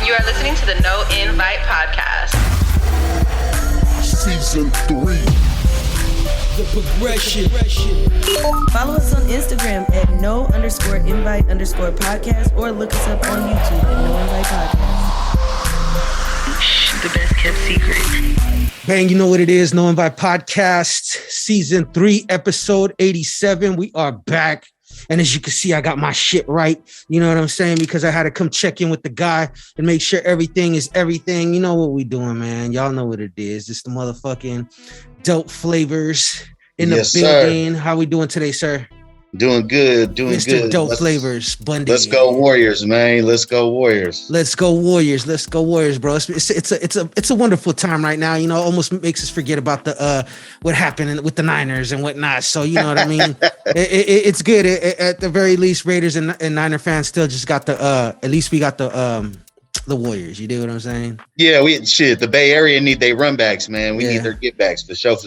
You are listening to the No Invite Podcast. Season 3. The progression. Follow us on Instagram at no_invite_podcast or look us up on YouTube at No Invite Podcast. The best kept secret. Bang, you know what it is. No Invite Podcast, Season 3, Episode 87. We are back. And as you can see, I got my shit right. You know what I'm saying? Because I had to come check in with the guy and make sure everything is everything. You know what we doing, man. Y'all know what it is. It's the motherfucking dope flavors in the building. Sir. How we doing today, sir? Doing good, Mr. Dope Flavors, Bundy. Let's go Warriors, man. Let's go Warriors. Let's go Warriors, bro. It's a wonderful time right now. You know, almost makes us forget about the what happened with the Niners and whatnot. So you know what I mean. It's good. At the very least, Raiders and Niner fans still just got the at least we got the Warriors. You do what I'm saying? Yeah, the Bay Area need their run backs, man. We need their get backs for sure.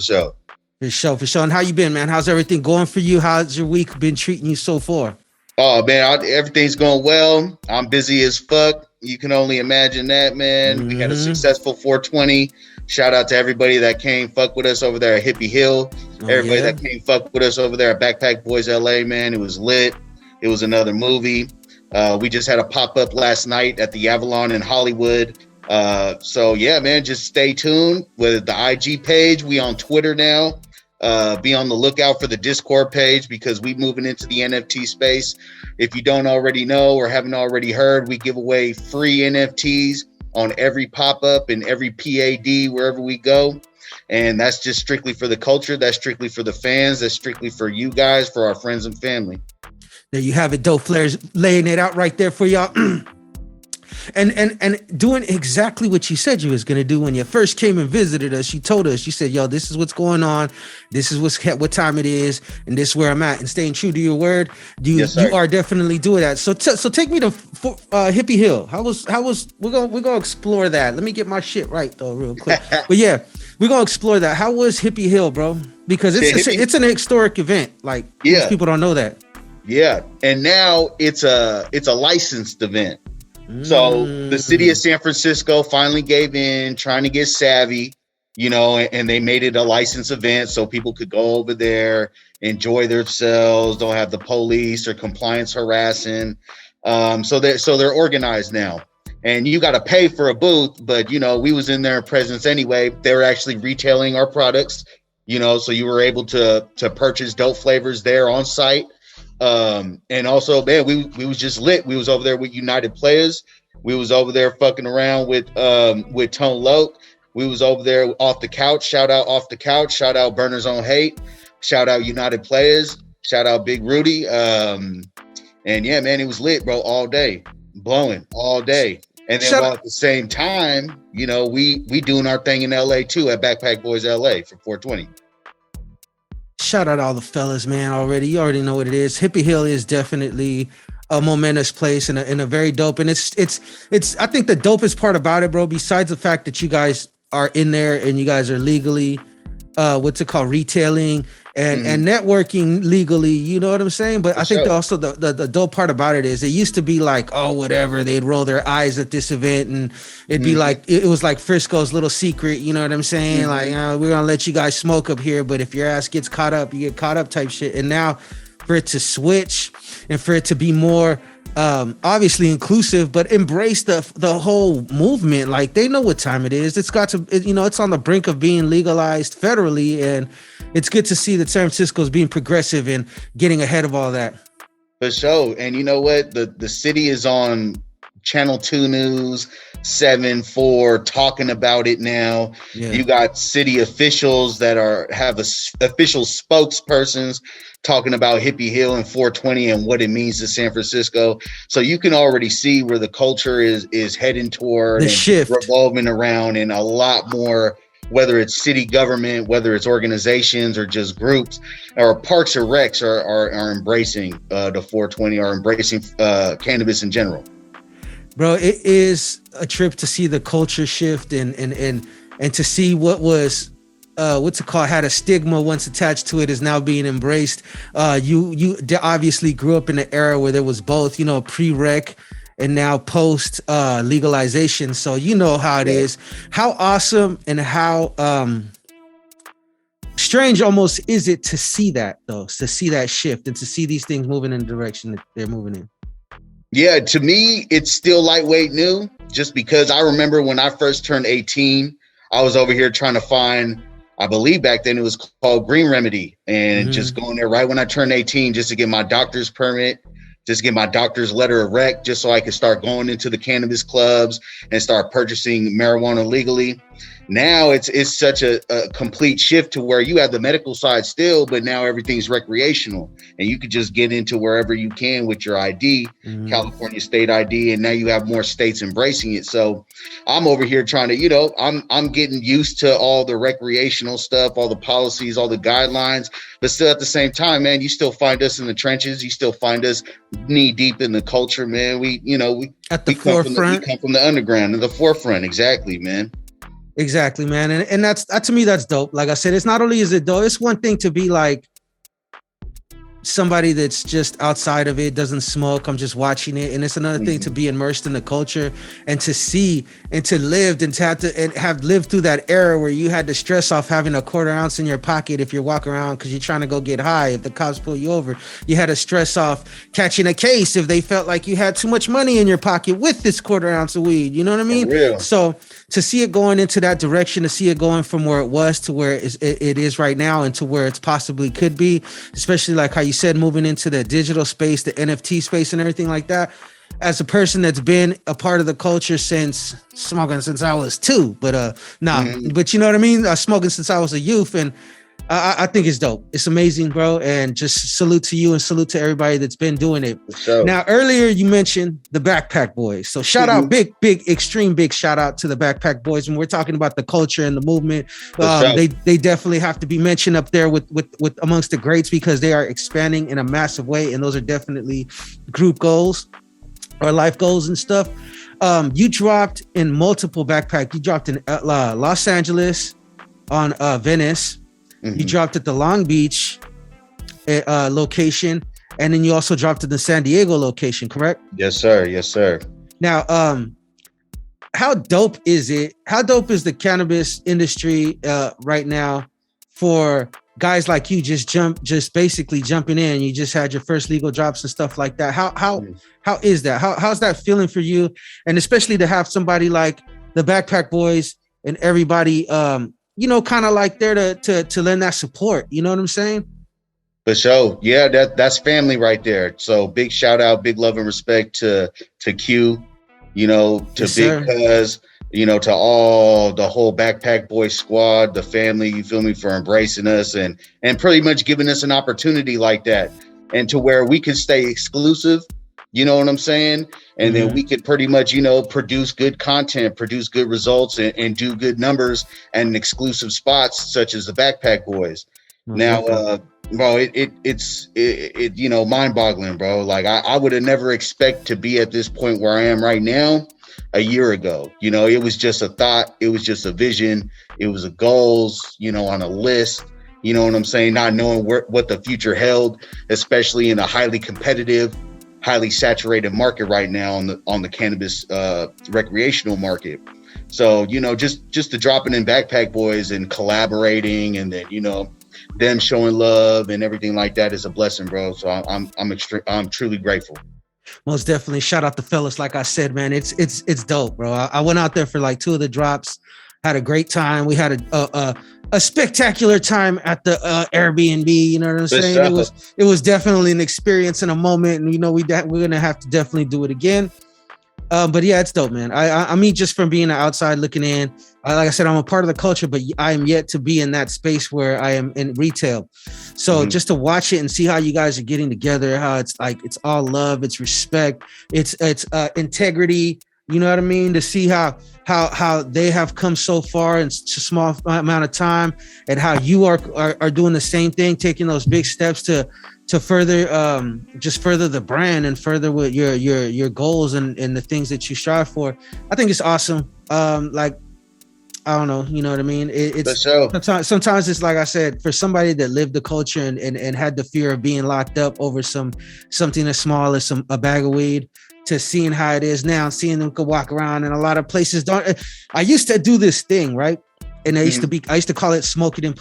For sure. And how you been, man? How's everything going for you? How's your week been treating you so far? Oh, man, everything's going well. I'm busy as fuck. You can only imagine that, man. Mm-hmm. We had a successful 420. Shout out to everybody that came fuck with us over there at Hippie Hill. Everybody that came fuck with us over there at Backpack Boys LA, man. It was lit. It was another movie. We just had a pop-up last night at the Avalon in Hollywood. So, yeah, man, just stay tuned with the IG page. We on Twitter now. Be on the lookout for the Discord page because we moving into the NFT space. If you don't already know or haven't already heard, we give away free NFTs on every pop-up and every PAD wherever we go. And that's just strictly for the culture. That's strictly for the fans. That's strictly for you guys, for our friends and family. There you have it. Dope Flares laying it out right there for y'all. And doing exactly what you said you was going to do when you first came and visited us. You told us, you said, yo, this is what's going on. This is what time it is. And this is where I'm at. And staying true to your word, you are definitely doing that. So take me to Hippie Hill. How was we're going to explore that. Let me get my shit right though, real quick. But yeah, we're going to explore that. How was Hippie Hill, bro? Because it's an historic event. Like most people don't know that. Yeah. And now it's a licensed event. So the city of San Francisco finally gave in, trying to get savvy, you know, and they made it a licensed event so people could go over there, enjoy themselves, don't have the police or compliance harassing. So they're organized now. And you got to pay for a booth, but, you know, we was in their presence anyway. They were actually retailing our products, you know, so you were able to purchase dope flavors there on site. And also, man, we was just lit. We was over there with United Players. We was over there fucking around with Tone Loc. We was over there off the couch. Shout out Off the Couch. Shout out Burners on Hate. Shout out United Players. Shout out Big Rudy. And yeah, man, it was lit, bro, all day, blowing all day. And then while at the same time, you know, we doing our thing in LA too at Backpack Boys LA for 420. Shout out all the fellas, man. You already know what it is. Hippie Hill is definitely a momentous place and a very dope. And it's I think the dopest part about it, bro, besides the fact that you guys are in there and you guys are legally retailing and networking legally, you know what I'm saying? But I think also the dope part about it is it used to be like, oh, whatever, they'd roll their eyes at this event and it'd be like, it was like Frisco's little secret, you know what I'm saying? Like, we're gonna let you guys smoke up here, but if your ass gets caught up, you get caught up type shit. And now for it to switch and for it to be more obviously inclusive, but embrace the whole movement. Like they know what time it is. It's got to, it's on the brink of being legalized federally, and it's good to see that San Francisco is being progressive and getting ahead of all that. For sure. And you know what? The city is on Channel 2 News, 7-4 talking about it now. Yeah. You got city officials that have official spokespersons talking about Hippie Hill and 420 and what it means to San Francisco. So you can already see where the culture is heading toward the and shift, revolving around, and a lot more, whether it's city government, whether it's organizations or just groups or parks or recs are embracing the 420, are embracing cannabis in general. Bro, it is a trip to see the culture shift and to see what was had a stigma once attached to it is now being embraced. You obviously grew up in an era where there was both, pre-rec and now post legalization. So you know how it is. How awesome and how strange almost is it to see that, though, to see that shift and to see these things moving in the direction that they're moving in. Yeah, to me, it's still lightweight new, just because I remember when I first turned 18, I was over here trying to find, I believe back then it was called Green Remedy, and just going there right when I turned 18 just to get my doctor's permit, just get my doctor's letter of rec, just so I could start going into the cannabis clubs and start purchasing marijuana legally. Now it's such a complete shift to where you have the medical side still, but now everything's recreational, and you could just get into wherever you can with your ID, California state ID, and now you have more states embracing it. So I'm over here trying to, I'm getting used to all the recreational stuff, all the policies, all the guidelines, but still at the same time, man, you still find us in the trenches. You still find us knee deep in the culture, man. We at the forefront. We come from the underground, in the forefront. Exactly, man. Exactly, man. And that's to me, that's dope. Like I said, it's not only is it dope, it's one thing to be like somebody that's just outside of it, doesn't smoke, I'm just watching it. And it's another thing to be immersed in the culture and to see and to live and to have lived through that era where you had to stress off having a quarter ounce in your pocket if you're walking around because you're trying to go get high. If the cops pull you over, you had to stress off catching a case if they felt like you had too much money in your pocket with this quarter ounce of weed. You know what I mean? So to see it going into that direction, to see it going from where it was to where it is right now and to where it's possibly could be, especially like how you said, moving into the digital space, the NFT space and everything like that. As a person that's been a part of the culture since I was 2, but but you know what I mean? Smoking since I was a youth, and I think it's dope. It's amazing, bro. And just salute to you and salute to everybody that's been doing it. Sure. Now, earlier you mentioned the Backpack Boys. So shout out, big, extreme big shout out to the Backpack Boys. When we're talking about the culture and the movement, they definitely have to be mentioned up there with amongst the greats because they are expanding in a massive way. And those are definitely group goals or life goals and stuff. You dropped in multiple Backpack. You dropped in Los Angeles, on Venice. You dropped at the Long Beach location, and then you also dropped at the San Diego location, correct? Yes, sir. Yes, sir. Now, how dope is it? How dope is the cannabis industry right now for guys like you just basically jumping in? You just had your first legal drops and stuff like that. How is that? How's that feeling for you? And especially to have somebody like the Backpack Boys and everybody kind of like there to lend that support. You know what I'm saying? For sure. Yeah, that's family right there. So big shout out, big love and respect to Q, to yes, Big Cuz, to all the whole Backpack Boys squad, the family, you feel me, for embracing us and pretty much giving us an opportunity like that. And to where we can stay exclusive, you know what I'm saying? And then we could pretty much, produce good content, produce good results and do good numbers and exclusive spots such as the Backpack Boys. Now, bro, it's mind boggling, bro. Like I would have never expect to be at this point where I am right now a year ago. It was just a thought. It was just a vision. It was a goals, on a list. You know what I'm saying? Not knowing what the future held, especially in a highly competitive, highly saturated market right now on the cannabis recreational market. So just the dropping in Backpack Boys and collaborating, and then them showing love and everything like that is a blessing, bro. So I'm truly grateful. Most definitely. Shout out the fellas. Like I said, man, it's dope, bro. I went out there for like 2 of the drops, had a great time. We had a spectacular time at the Airbnb. You know what I'm saying? It was definitely an experience and a moment, and we're gonna have to definitely do it again. But yeah, it's dope, man. I mean, just from being outside looking in, like I said, I'm a part of the culture, but I am yet to be in that space where I am in retail. So just to watch it and see how you guys are getting together, how it's like it's all love, it's respect, it's integrity. You know what I mean? To see how they have come so far in such a small amount of time, and how you are doing the same thing, taking those big steps to further further the brand and further with your goals and the things that you strive for. I think it's awesome. I don't know, you know what I mean? It's sometimes it's like I said, for somebody that lived the culture and had the fear of being locked up over something as small as a bag of weed, to seeing how it is now, seeing them go walk around, and a lot of places don't. I used to do this thing, right? And I used to call it smoking in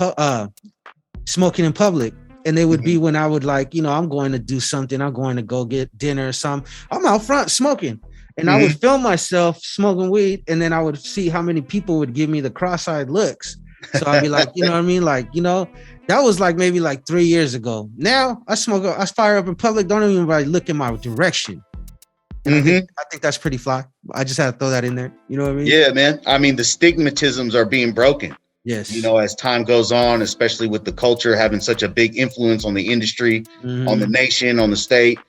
public. And they would be when I would like, I'm going to do something. I'm going to go get dinner or something. I'm out front smoking. And I would film myself smoking weed. And then I would see how many people would give me the cross-eyed looks. So I'd be like, you know what I mean? Like, that was like maybe like 3 years ago. Now I fire up in public. Don't even like look in my direction. I think that's pretty fly. I just had to throw that in there. You know what I mean? Yeah, man. I mean, the stigmatisms are being broken. Yes. As time goes on, especially with the culture having such a big influence on the industry, on the nation, on the state,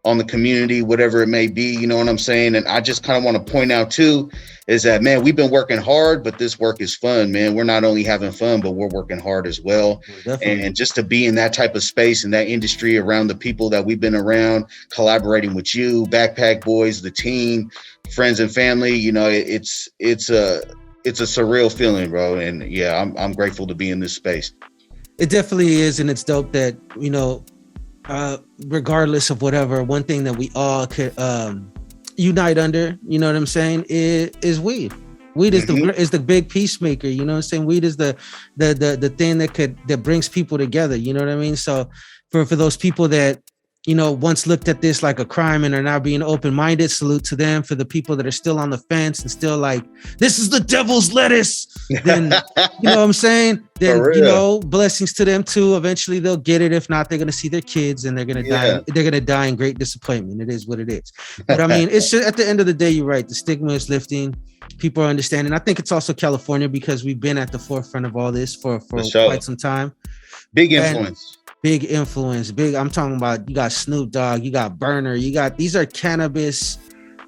on the community, whatever it may be, you know what I'm saying? And I just kind of want to point out too, is that, man, we've been working hard, but this work is fun, man. We're not only having fun, but we're working hard as well. And just to be in that type of space, in that industry, around the people that we've been around, collaborating with you, Backpack Boys, the team, friends and family, it's a surreal feeling, bro. And yeah, I'm grateful to be in this space. It definitely is. And it's dope that, regardless of whatever, one thing that we all could unite under, you know what I'm saying, is weed. Weed is the big peacemaker, you know what I'm saying? Weed is the thing that brings people together, you know what I mean? So for those people that, once looked at this like a crime and are now being open-minded, salute to them. For the people that are still on the fence and still like, this is the devil's lettuce, then, you know what I'm saying? Then, blessings to them too. Eventually they'll get it. If not, they're going to see their kids and they're going to die. They're going to die in great disappointment. It is what it is. But I mean, it's just, at the end of the day, you're right. The stigma is lifting. People are understanding. I think it's also California because we've been at the forefront of all this for quite some time. Big influence. Big influence. I'm talking about, you got Snoop Dogg, you got Burner, these are cannabis,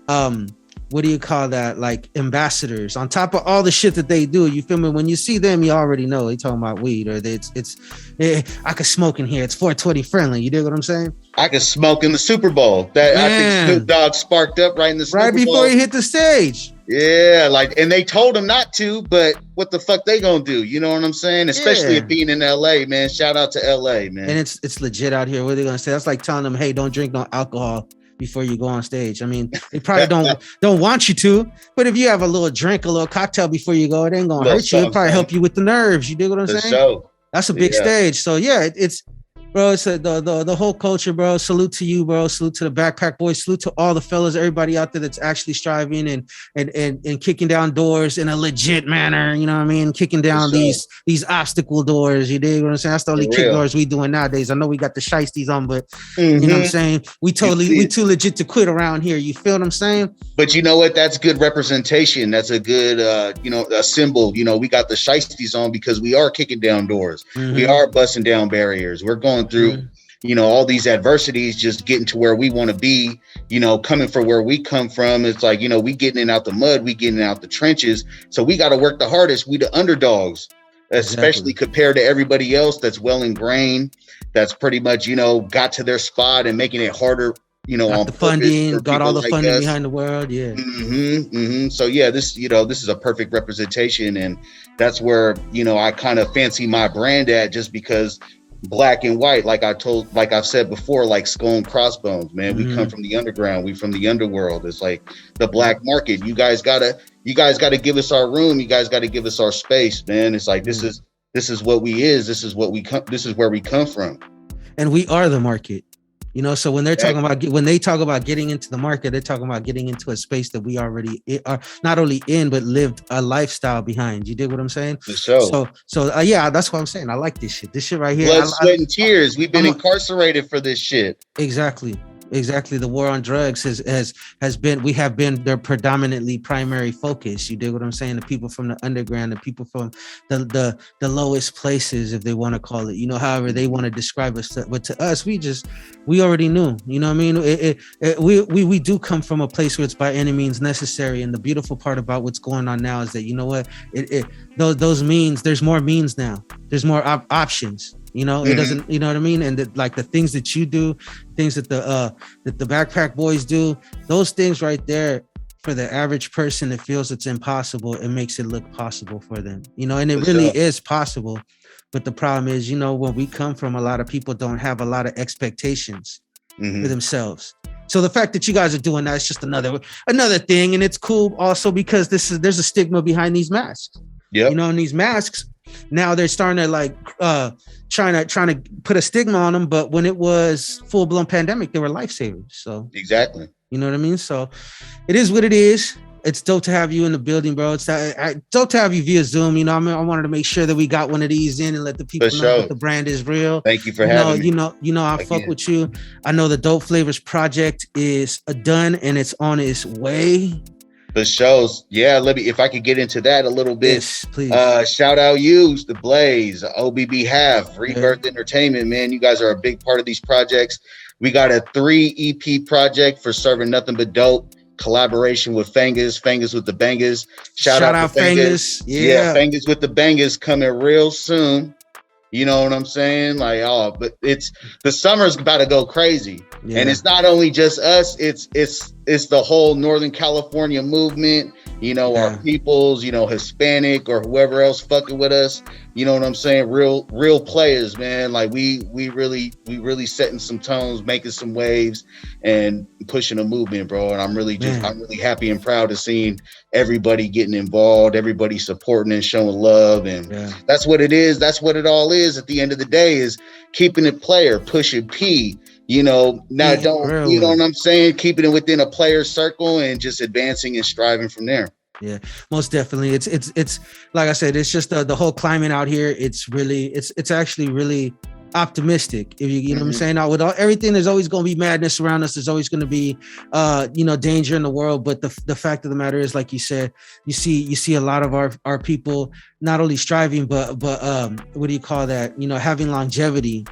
what do you call that? Like ambassadors on top of all the shit that they do. You feel me? When you see them, you already know they talking about weed, or I could smoke in here. It's 420 friendly. You dig what I'm saying? I could smoke in the Super Bowl. That I think Snoop Dogg sparked up right in the Super Bowl. Right before he hit the stage. Yeah, and they told him not to, but what the fuck they gonna do? You know what I'm saying? Especially it being in LA, man. Shout out to LA, man. And it's legit out here. What are they gonna say? That's like telling them, hey, don't drink no alcohol before you go on stage. I mean, they probably don't want you to, but if you have a little drink, a little cocktail before you go, it ain't gonna hurt you. It'll probably help you with the nerves. You dig what I'm saying? That's a big stage. So yeah, it's bro, it's the whole culture, bro. Salute to you, bro. Salute to the Backpack Boys. Salute to all the fellas, everybody out there that's actually striving and kicking down doors in a legit manner. You know what I mean? Kicking down these obstacle doors. You dig what I'm saying? That's the only kick doors we doing nowadays. I know we got the shiesties on, but you know what I'm saying? We too legit to quit around here. You feel what I'm saying? But you know what? That's good representation. That's a good, a symbol. We got the shiesties on because we are kicking down doors. We are busting down barriers. We're going through all these adversities, just getting to where we want to be, coming from where we come from. It's like, we getting out the mud, we getting out the trenches. So we got to work the hardest. We the underdogs, especially compared to everybody else that's well ingrained, that's pretty much, got to their spot and making it harder, got on the funding, got all the funding behind the world. Yeah. So yeah, this is a perfect representation. And that's where, I kind of fancy my brand at, just because black and white, like I've said before, like skull and crossbones, man. We come from the underground. We from the underworld. It's like the black market. You guys gotta give us our room. You guys gotta give us our space, man. It's like this is what we is. This is where we come from. And we are the market. So when they're talking about, when they talk about getting into the market, they're talking about getting into a space that we already are not only in, but lived a lifestyle behind. You dig what I'm saying? So yeah, that's what I'm saying. I like this shit. This shit right here. Blood, sweat, and tears. We've been incarcerated for this shit. Exactly. The war on drugs has been, we have been their predominantly primary focus. You dig what I'm saying? The people from the underground, the people from the lowest places, if they want to call it, however they want to describe us. But to us, we already knew, you know what I mean? We do come from a place where it's by any means necessary. And the beautiful part about what's going on now is that, you know what, those means, there's more means now. There's more options. It doesn't, you know what I mean? And the things that you do, things that the Backpack Boys do, those things right there, for the average person that feels it's impossible, it makes it look possible for them, and it really is possible. But the problem is, when we come from, a lot of people don't have a lot of expectations for themselves. So the fact that you guys are doing that is just another thing, and it's cool also because there's a stigma behind these masks. Yeah, you know, and these masks now they're starting to like trying to put a stigma on them, but when it was full blown pandemic, they were lifesavers. So exactly, you know what I mean. So it is what it is. It's dope to have you in the building, bro. It's dope to have you via Zoom. You know, I wanted to make sure that we got one of these in and let the people know that the brand is real. Thank you for having me. You know, I fuck with you. I know the Dope Flavors project is done and it's on its way. The shows, yeah. If I could get into that a little bit. Yes, please. Shout out you, The Blaze, OBB Half, RiBirth Entertainment, man. You guys are a big part of these projects. We got a 3 EP project for Serving Nothing But Dope. Collaboration with Fangers with the Bangers. Shout out to Fangers. Yeah, Fangers with the Bangers coming real soon. You know what I'm saying? Like, but the summer's about to go crazy. Yeah. And it's not only just us, it's the whole Northern California movement, you know, our peoples, you know, Hispanic or whoever else fucking with us. You know what I'm saying? Real players, man. Like we really setting some tones, making some waves and pushing a movement, bro. And I'm really happy and proud of seeing everybody getting involved, everybody supporting and showing love. And that's what it is. That's what it all is at the end of the day, is keeping it player, pushing P, you know, you know what I'm saying? Keeping it within a player circle and just advancing and striving from there. Yeah, most definitely. It's like I said, it's just the whole climate out here. It's actually really optimistic. If you know what I'm saying? Now with everything, there's always going to be madness around us. There's always going to be danger in the world. But the fact of the matter is, like you said, you see a lot of our people not only striving, but what do you call that? You know, having longevity.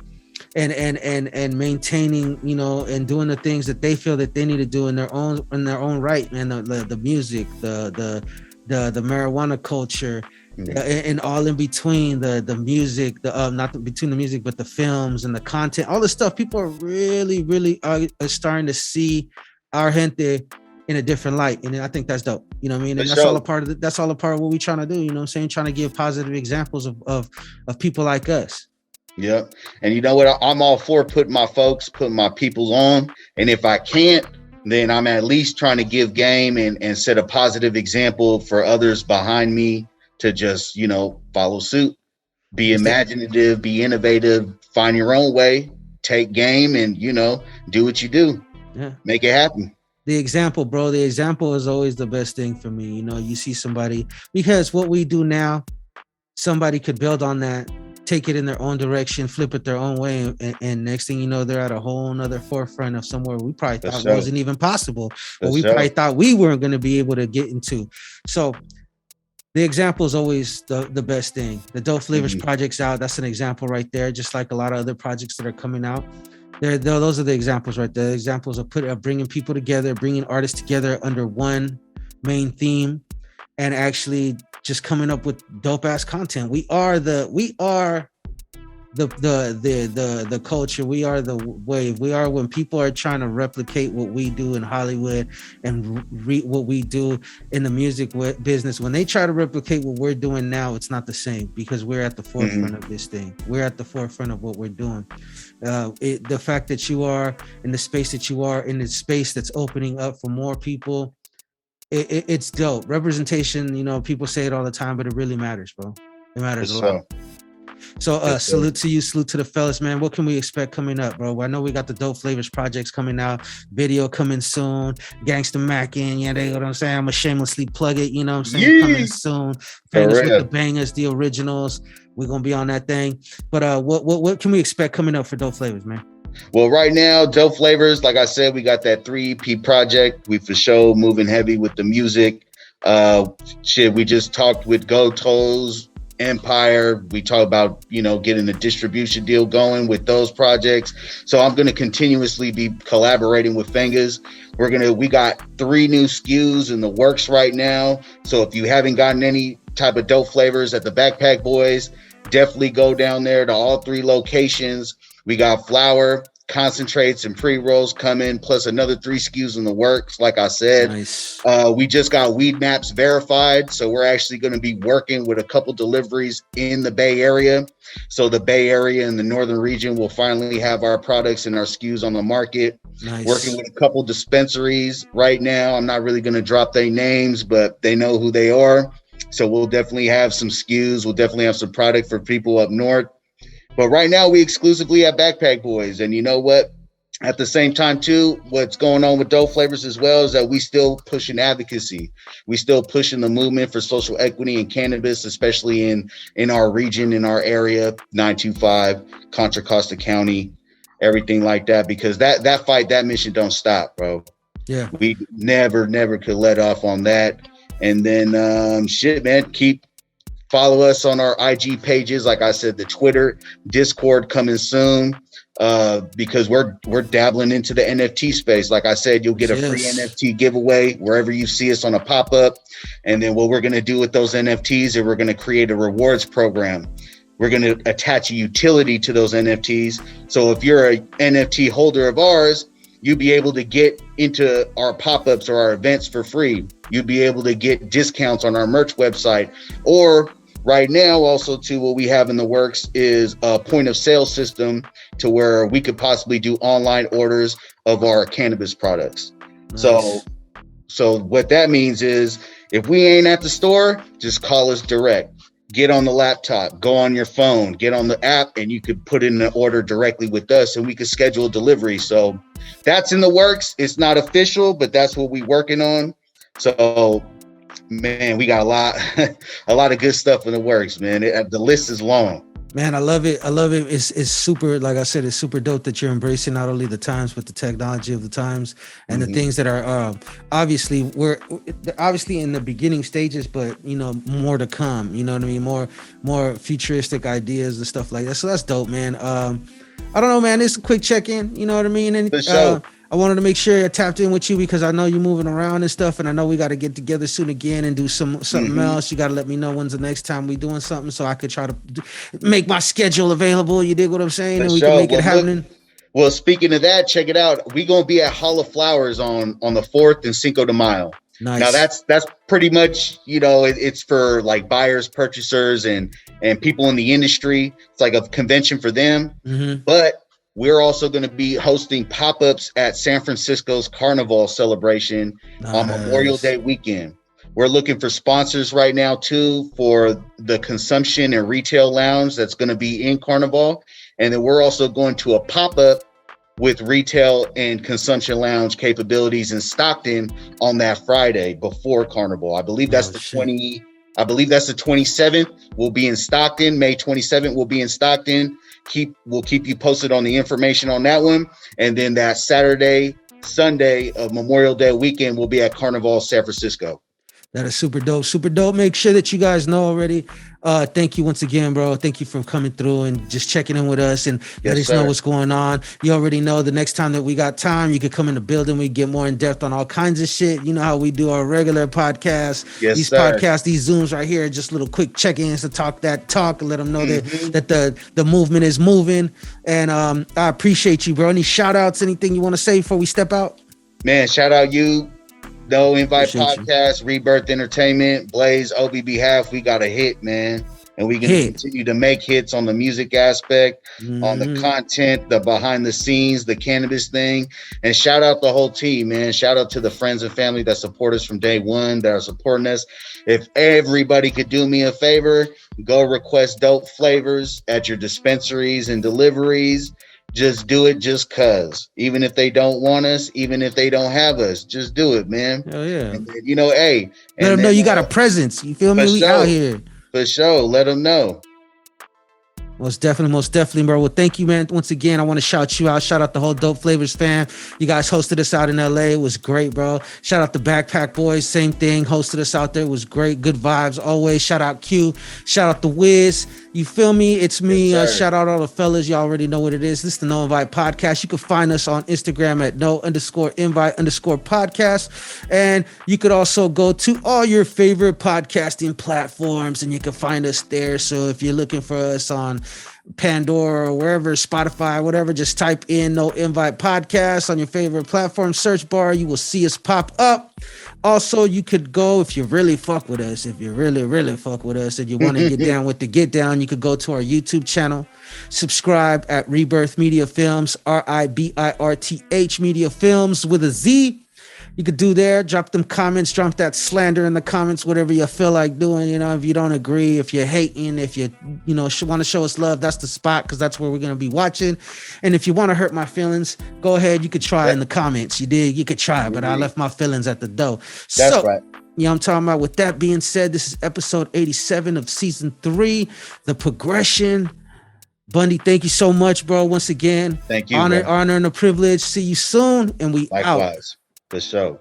And maintaining, you know, and doing the things that they feel that they need to do in their own right, man. The music, the marijuana culture, and all in between, the music, not between the music, but the films and the content, all the stuff. People are really are starting to see our gente in a different light, and I think that's dope. You know what I mean? And that's all a part of that's all a part of what we're trying to do. You know what I'm saying? Trying to give positive examples of people like us. Yep. And you know what? I'm all for putting my peoples on. And if I can't, then I'm at least trying to give game and set a positive example for others behind me to just, you know, follow suit, be imaginative, be innovative, find your own way, take game and, you know, do what you do. Yeah. Make it happen. The example, bro, the example is always the best thing for me. You know, you see somebody, because what we do now, somebody could build on that, take it in their own direction, flip it their own way, and next thing you know, they're at a whole nother forefront of somewhere we probably thought wasn't even possible, or we probably thought we weren't going to be able to get into. So the example is always the best thing. The Dope Flavors project's out. That's an example right there, just like a lot of other projects that are coming out. Those are the examples right there. The examples of bringing people together, bringing artists together under one main theme, and actually just coming up with dope ass content. We are the culture. We are the wave. We are when people are trying to replicate what we do in Hollywood and what we do in the music business. When they try to replicate what we're doing now, it's not the same, because we're at the forefront of this thing. We're at the forefront of what we're doing. The fact that you are in the space that you are in, the space that's opening up for more people, it's dope. Representation, you know, people say it all the time, but it really matters, bro. It matters a lot. So salute to you, salute to the fellas, man. What can we expect coming up, bro? I know we got the Dope Flavors projects coming out, video coming soon, Gangsta Mac in, you know what I'm saying? I'm gonna shamelessly plug it, you know what I'm saying? Coming soon. Fangers with the Bangers, the originals. We're gonna be on that thing. But what can we expect coming up for Dope Flavors, man? Well, right now, Dope Flavors, like I said, we got that 3 EP project. We for sure moving heavy with the music. We just talked with Go Toes, Empire. We talk about, you know, getting a distribution deal going with those projects. So I'm going to continuously be collaborating with Fingers. We got 3 new SKUs in the works right now. So if you haven't gotten any type of Dope Flavors at the Backpack Boys, definitely go down there to all 3 locations. We got flower, concentrates, and pre-rolls coming, plus another 3 SKUs in the works. Like I said, nice. We just got weed maps verified. So we're actually going to be working with a couple deliveries in the Bay Area. So the Bay Area and the Northern region will finally have our products and our SKUs on the market. Nice. Working with a couple dispensaries right now. I'm not really going to drop their names, but they know who they are. So we'll definitely have some SKUs. We'll definitely have some product for people up north. But right now we exclusively have Backpack Boys. And you know what? At the same time, too, what's going on with Dope Flavors as well is that we still pushing advocacy. We still pushing the movement for social equity and cannabis, especially in our region, in our area, 925, Contra Costa County, everything like that, because that fight, that mission don't stop, bro. Yeah. We never could let off on that. And then, man, follow us on our IG pages. Like I said, the Twitter, Discord coming soon. Because we're dabbling into the NFT space. Like I said, you'll get a free NFT giveaway wherever you see us on a pop-up. And then what we're going to do with those NFTs is we're going to create a rewards program. We're going to attach a utility to those NFTs. So if you're an NFT holder of ours, you'll be able to get into our pop-ups or our events for free. You'll be able to get discounts on our merch website. Or right now, also, too, what we have in the works is a point of sale system to where we could possibly do online orders of our cannabis products. Nice. So what that means is if we ain't at the store, just call us direct. Get on the laptop, go on your phone, get on the app, and you could put in an order directly with us and we could schedule delivery. So that's in the works. It's not official, but that's what we're working on. So man, we got a lot of good stuff in the works, man. The list is long. Man, I love it. It's super, like I said, it's super dope that you're embracing not only the times, but the technology of the times and the things that are obviously we're obviously in the beginning stages, but you know, more to come. You know what I mean? More futuristic ideas and stuff like that. So that's dope, man. I don't know, man. It's a quick check-in. You know what I mean? And for sure. I wanted to make sure I tapped in with you because I know you're moving around and stuff, and I know we got to get together soon again and do something else. You got to let me know when's the next time we doing something so I could try to make my schedule available. You dig what I'm saying? And we can make it happening. Well, speaking of that, check it out. We're going to be at Hall of Flowers on the 4th and Cinco de Mayo. Nice. Now that's pretty much, you know, it's for like buyers, purchasers, and people in the industry. It's like a convention for them, but we're also going to be hosting pop-ups at San Francisco's Carnival celebration on Memorial Day weekend. We're looking for sponsors right now, too, for the consumption and retail lounge that's going to be in Carnival. And then we're also going to a pop-up with retail and consumption lounge capabilities in Stockton on that Friday before Carnival. I believe that's the 27th. We'll be in Stockton. May 27th, we'll be in Stockton. We'll keep you posted on the information on that one. And then that Saturday, Sunday of Memorial Day weekend, we'll be at Carnival San Francisco. That is super dope. Super dope. Make sure that you guys know already. Thank you once again, bro. Thank you for coming through and just checking in with us and let us know what's going on. You already know the next time that we got time, you could come in the building. We get more in depth on all kinds of shit. You know how we do our regular podcasts. These podcasts, these Zooms right here, just little quick check-ins to talk and let them know that the movement is moving. And I appreciate you, bro. Any shout outs, anything you want to say before we step out? Man, shout out you. No Invite Podcast, RiBirth Entertainment, Blaze, OBB Half. We got a hit, man. And we can continue to make hits on the music aspect, on the content, the behind the scenes, the cannabis thing. And shout out the whole team, man. Shout out to the friends and family that support us from day one, that are supporting us. If everybody could do me a favor, go request Dope Flavors at your dispensaries and deliveries. Just do it just cause. Even if they don't want us, even if they don't have us, just do it, man. Hell yeah. And then, you know, hey. Let them know you got a presence. You feel me? We out here. For sure. Let them know. Most definitely, bro. Well, thank you, man. Once again, I want to shout you out. Shout out the whole Dope Flavors fam. You guys hosted us out in LA. It was great, bro. Shout out the Backpack Boys. Same thing. Hosted us out there. It was great. Good vibes always. Shout out Q. Shout out the Wiz. You feel me? It's me. Shout out all the fellas. You already know what it is. This is the No Invite Podcast. You can find us on Instagram at no_invite_podcast. And you could also go to all your favorite podcasting platforms and you can find us there. So if you're looking for us on Pandora or wherever, Spotify, whatever, just type in No Invite Podcast on your favorite platform search bar. You will see us pop up. Also, you could go, if you really fuck with us, if you really fuck with us and you want to get down with the get down, you could go to our YouTube channel. Subscribe at RiBirth Media Films, RiBirth Media Films with a Z. You could do there. Drop them comments. Drop that slander in the comments. Whatever you feel like doing. You know, if you don't agree, if you're hating, if you want to show us love, that's the spot because that's where we're gonna be watching. And if you want to hurt my feelings, go ahead. You could try in the comments. You could try, but I left my feelings at the door. That's right. You know what I'm talking about? With that being said, this is episode 87 of season 3, The Progression. Bundy, thank you so much, bro. Once again, thank you. Honor and a privilege. See you soon, and we likewise. out. For sure.